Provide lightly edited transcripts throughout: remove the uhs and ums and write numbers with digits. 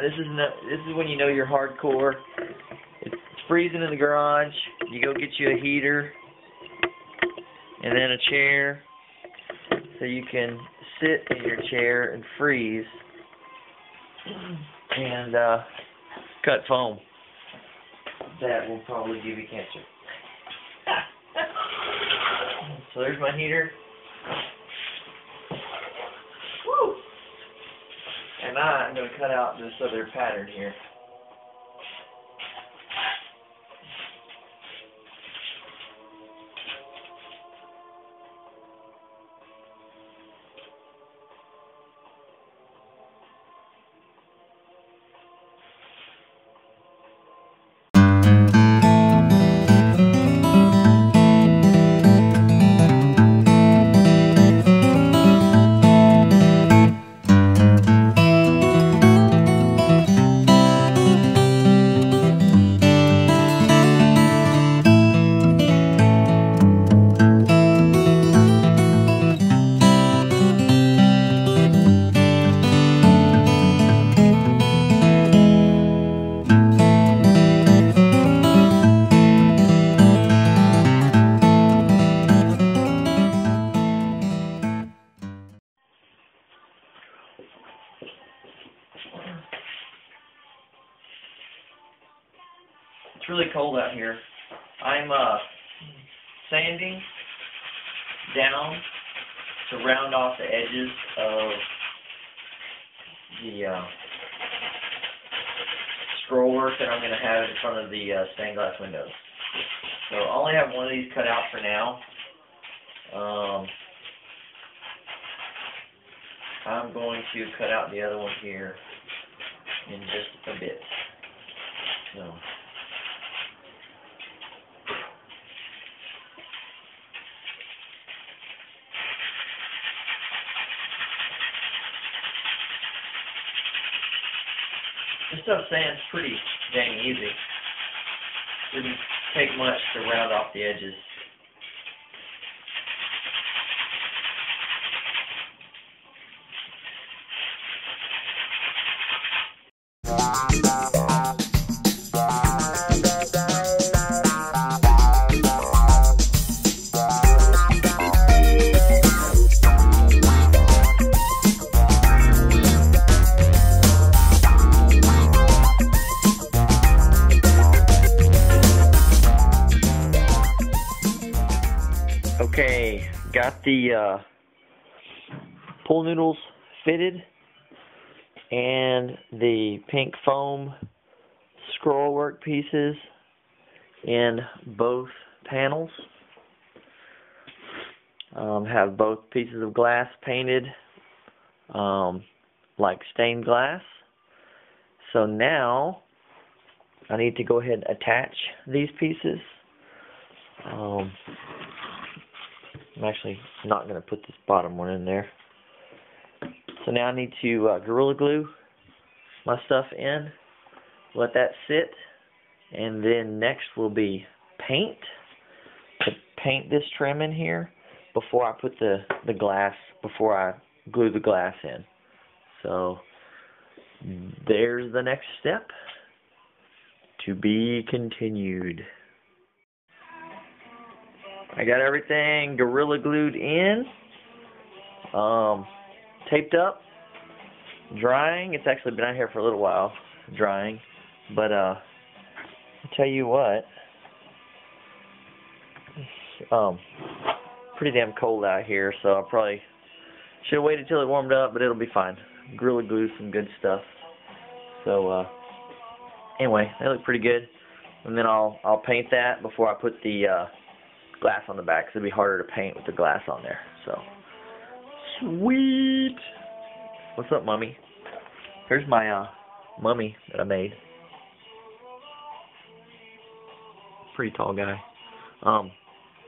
this is when you know you're hardcore. It's freezing in the garage. You go get you a heater and then a chair so you can sit in your chair and freeze and cut foam. That will probably give you cancer. So there's my heater. Woo! And I'm going to cut out this other pattern here. It's really cold out here. I'm sanding down to round off the edges of the scroll work that I'm going to have in front of the stained glass windows. So I only have one of these cut out for now. I'm going to cut out the other one here in just a bit. So. This stuff sands pretty dang easy. Didn't take much to round off the edges. Okay, got the pool noodles fitted and the pink foam scroll work pieces in both panels. Have both pieces of glass painted like stained glass. So now I need to go ahead and attach these pieces. I'm actually not going to put this bottom one in there. So now I need to Gorilla Glue my stuff in, let that sit, and then next will be paint, to paint this trim in here before I put the glass, before I glue the glass in. So there's the next step, to be continued. I got everything Gorilla Glued in, taped up, drying. It's actually been out here for a little while, drying. But I'll tell you what, it's pretty damn cold out here, so I probably should have waited till it warmed up, but it'll be fine. Gorilla Glue, some good stuff. So anyway, they look pretty good. And then I'll paint that before I put the glass on the back, because it'd be harder to paint with the glass on there. So sweet. What's up, Mummy? Here's my mummy that I made. Pretty tall guy.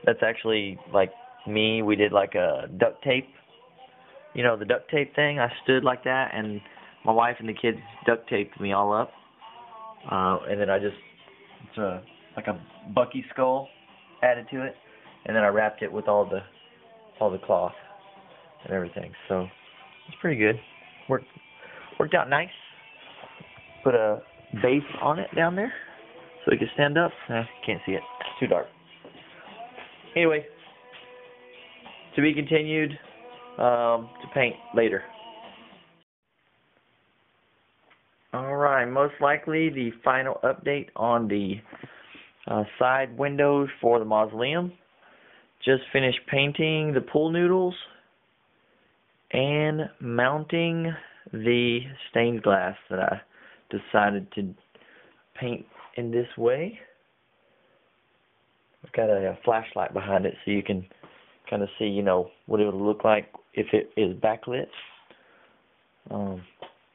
That's actually like me. We did like a duct tape. You know, the duct tape thing. I stood like that, and my wife and the kids duct taped me all up. And then it's like a Bucky skull added to it, and then I wrapped it with all the cloth and everything. So it's pretty good. Worked out nice. put a base on it down there so it can stand up. Can't see it. It's too dark. Anyway, to be continued, to paint later. Alright, most likely the final update on the side windows for the mausoleum. Just finished painting the pool noodles and mounting the stained glass that I decided to paint in this way. I've got a flashlight behind it so you can kind of see, what it would look like if it is backlit.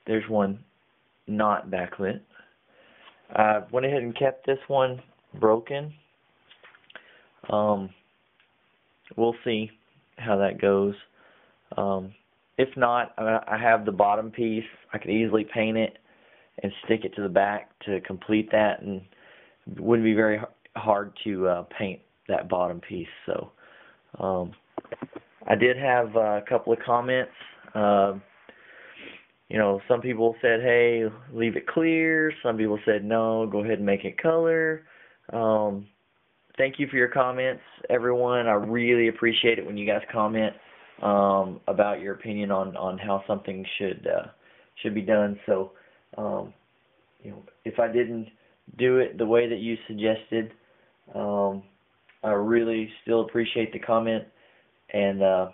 There's one not backlit. I went ahead and kept this one broken. We'll see how that goes. If not, I have the bottom piece. I could easily paint it and stick it to the back to complete that, and it wouldn't be very hard to paint that bottom piece. So I did have a couple of comments. Some people said, hey, leave it clear. Some people said, no, go ahead and make it color. Thank you for your comments, everyone. I really appreciate it when you guys comment about your opinion on how something should be done. So, if I didn't do it the way that you suggested, I really still appreciate the comment, and I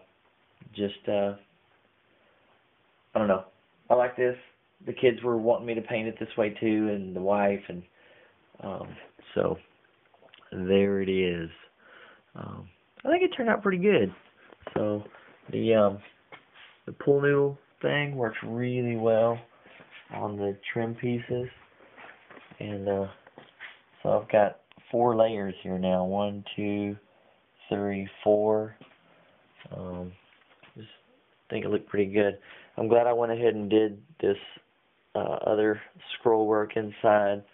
don't know. I like this. The kids were wanting me to paint it this way too, and the wife, and so there it is. I think it turned out pretty good. So the pool noodle thing works really well on the trim pieces, and so I've got 4 layers here now. 1, 2, 3, 4. Just think it looked pretty good. I'm glad I went ahead and did this other scroll work inside.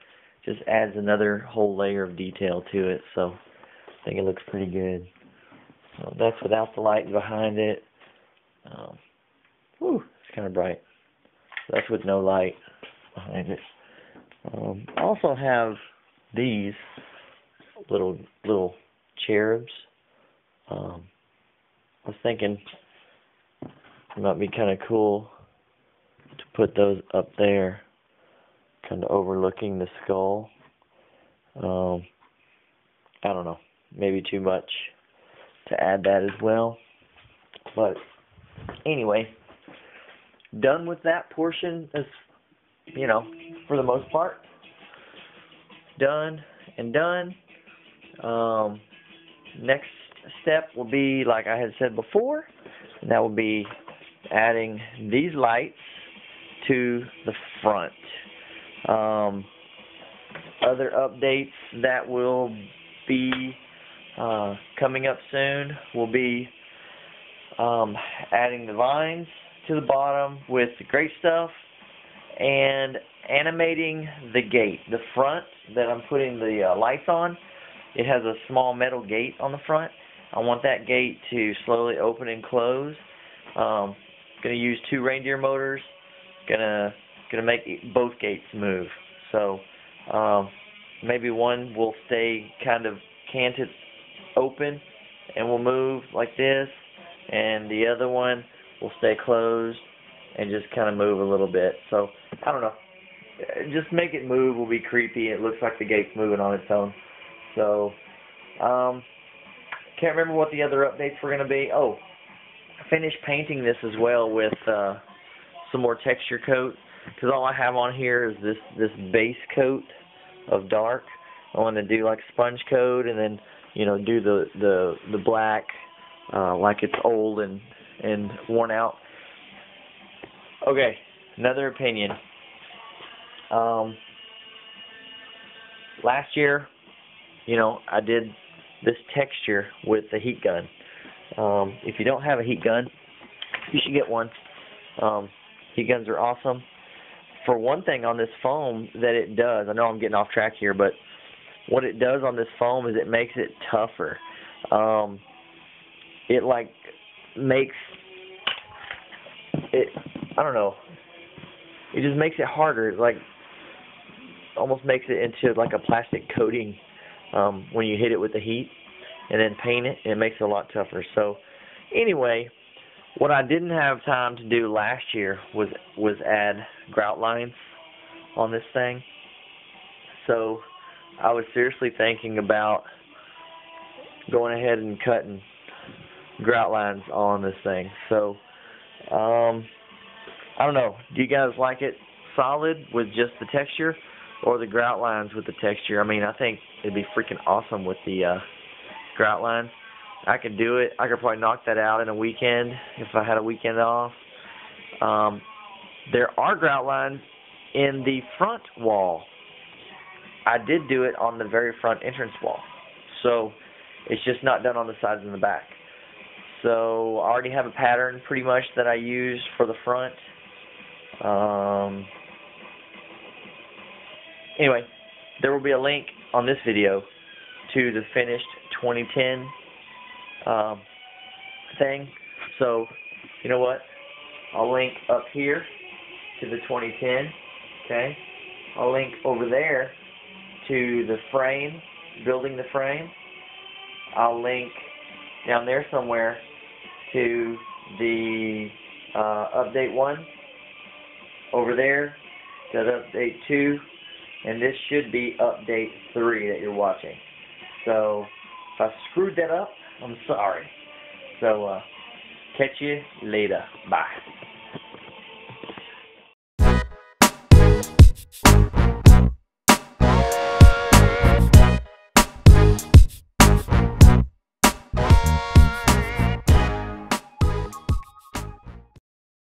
Just adds another whole layer of detail to it, so I think it looks pretty good. So that's without the light behind it. It's kind of bright. So that's with no light behind it. I also have these little cherubs. I was thinking it might be kind of cool to put those up there, kind of overlooking the skull. I don't know, maybe too much to add that as well. But anyway, done with that portion, as for the most part. Done and done. Next step will be, like I had said before, and that will be adding these lights to the front. Other updates that will be coming up soon will be adding the vines to the bottom with the great stuff, and animating the gate. The front that I'm putting the lights on, it has a small metal gate on the front. I want that gate to slowly open and close. Going to use 2 reindeer motors. Gonna make both gates move. So maybe one will stay kind of canted open and will move like this, and the other one will stay closed and just kind of move a little bit. So I don't know. Just make it move will be creepy. It looks like the gate's moving on its own. So can't remember what the other updates were going to be. Oh, I finished painting this as well with some more texture coat, because all I have on here is this base coat of dark. I want to do like sponge coat, and then do the black like it's old and worn out. Okay, another opinion. Last year, I did this texture with the heat gun. If you don't have a heat gun, you should get one. Heat guns are awesome. For one thing, on this foam that it does, I know I'm getting off track here, but what it does on this foam is it makes it tougher. It makes it, I don't know, it just makes it harder. almost makes it into like a plastic coating when you hit it with the heat, and then paint it, and it makes it a lot tougher. So anyway, what I didn't have time to do last year was add grout lines on this thing. So I was seriously thinking about going ahead and cutting grout lines on this thing. So I don't know, do you guys like it solid with just the texture, or the grout lines with the texture? I mean, I think it'd be freaking awesome with the grout lines. I could do it. I could probably knock that out in a weekend if I had a weekend off. There are grout lines in the front wall. I did do it on the very front entrance wall. So it's just not done on the sides and the back. So I already have a pattern pretty much that I use for the front. Anyway, there will be a link on this video to the finished 2010 thing. So, you know what? I'll link up here to the 2010. Okay? I'll link over there to the frame, building the frame. I'll link down there somewhere to the update 1. Over there to update 2. And this should be update 3 that you're watching. So if I screwed that up, I'm sorry. So catch you later. Bye.